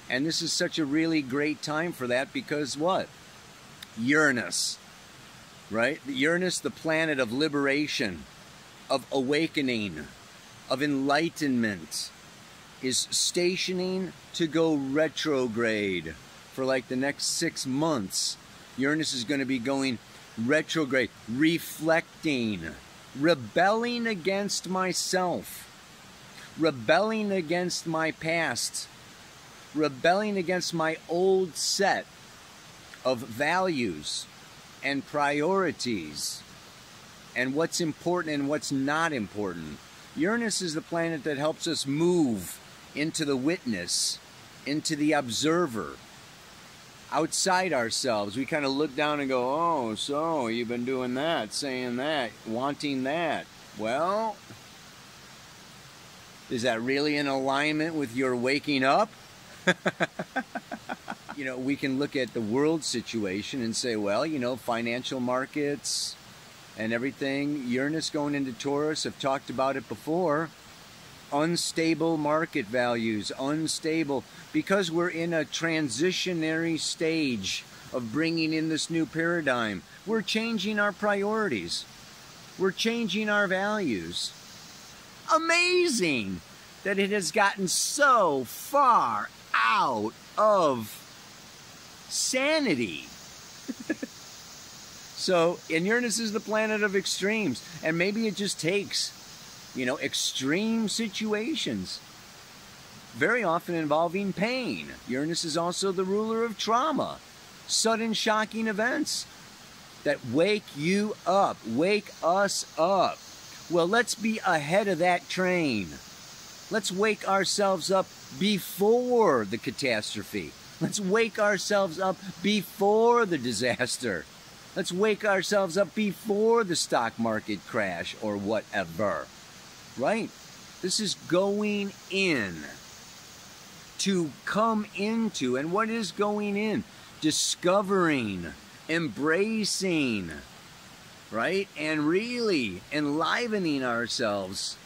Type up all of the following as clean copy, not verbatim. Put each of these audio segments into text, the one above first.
And this is such a really great time for that because what? Uranus, right? Uranus, the planet of liberation, of awakening, of enlightenment, is stationing to go retrograde for like the next 6 months. Uranus is going to be going retrograde, reflecting, rebelling against myself, rebelling against my past, rebelling against my old set of values and priorities and what's important and what's not important. Uranus is the planet that helps us move into the witness, into the observer, outside ourselves. We kind of look down and go, oh, so you've been doing that, saying that, wanting that. Well, is that really in alignment with your waking up? You know, we can look at the world situation and say, well, you know, financial markets and everything, Uranus going into Taurus, I've talked about it before, unstable market values, unstable, because we're in a transitionary stage of bringing in this new paradigm. We're changing our priorities. We're changing our values. Amazing that it has gotten so far out of sanity. So, and Uranus is the planet of extremes, and maybe it just takes, you know, extreme situations, very often involving pain. Uranus is also the ruler of trauma, sudden shocking events that wake you up, wake us up. Well, let's be ahead of that train. Let's wake ourselves up before the catastrophe. Let's wake ourselves up before the disaster. Let's wake ourselves up before the stock market crash or whatever. Right? This is going in to come into. And what is going in? Discovering, embracing, right? And really enlivening ourselves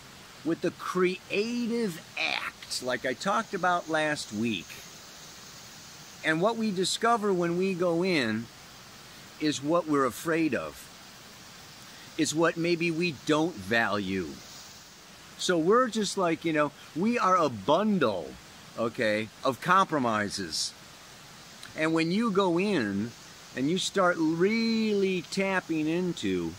with the creative act, like I talked about last week. And what we discover when we go in is what we're afraid of. It's what maybe we don't value. So we're just like, you know, we are a bundle, okay, of compromises. And when you go in and you start really tapping into,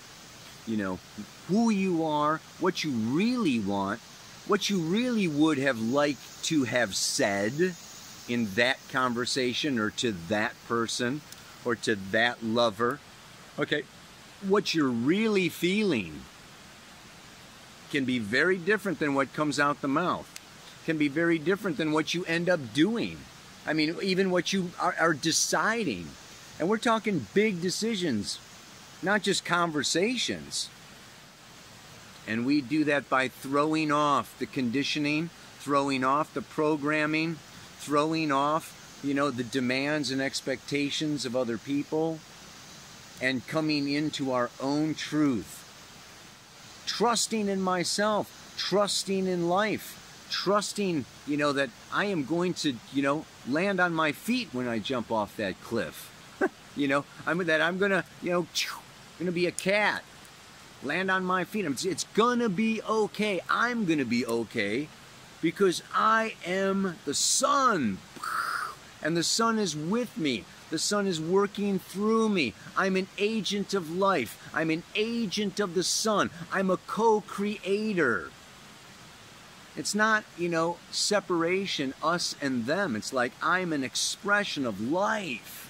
you know, who you are, what you really want, what you really would have liked to have said in that conversation or to that person or to that lover, okay, what you're really feeling can be very different than what comes out the mouth, can be very different than what you end up doing. I mean, even what you are deciding. And we're talking big decisions, not just conversations. And we do that by throwing off the conditioning, throwing off the programming, throwing off, you know, the demands and expectations of other people, and coming into our own truth. Trusting in myself, trusting in life, trusting, you know, that I am going to, you know, land on my feet when I jump off that cliff. You know, I'm gonna, you know, gonna be a cat. Land on my feet. It's gonna be okay. I'm gonna be okay because I am the sun. And the sun is with me. The sun is working through me. I'm an agent of life. I'm an agent of the sun. I'm a co-creator. It's not, you know, separation, us and them. It's like I'm an expression of life.